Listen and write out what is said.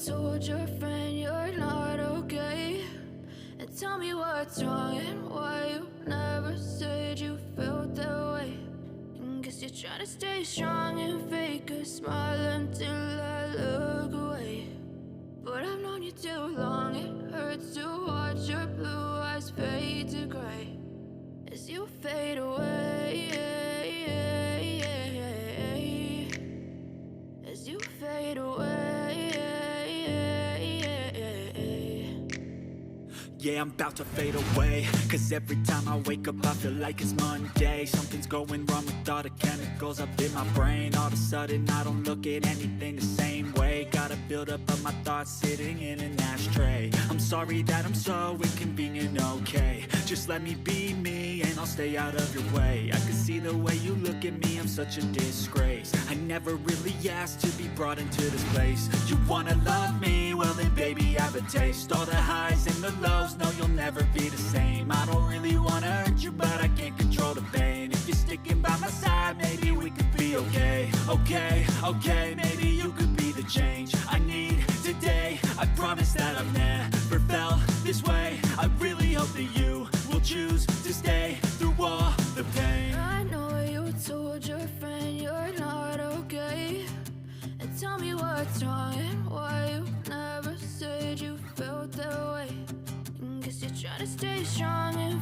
told your friend you're not okay, and tell me what's wrong and why you never said you felt that way. And guess you're trying to stay strong and fake a smile until I look away. But I've known you too long, it hurts to watch your blue eyes fade to gray as you fade away, as you fade away. Yeah, I'm about to fade away, cause every time I wake up I feel like it's Monday. Something's going wrong with all the chemicals up in my brain. All of a sudden I don't look at anything the same way. Got a buildup of my thoughts sitting in an ashtray. I'm sorry that I'm so inconvenient, okay. Just let me be me and I'll stay out of your way. I can see the way you look at me, I'm such a disgrace. I never really asked to be brought into this place. You wanna love me? Well then baby have a taste. All the highs and the lows, no you'll never be the same. I don't really wanna hurt you but I can't control the pain. If you're sticking by my side maybe we could be okay. Okay, maybe you could be the change I need today. I promise that I've never felt this way. I really hope that you will choose to stay through all the pain. I know you told your friend you're not okay, and tell me what's wrong and why you never said you felt that way. And guess you're trying to stay strong and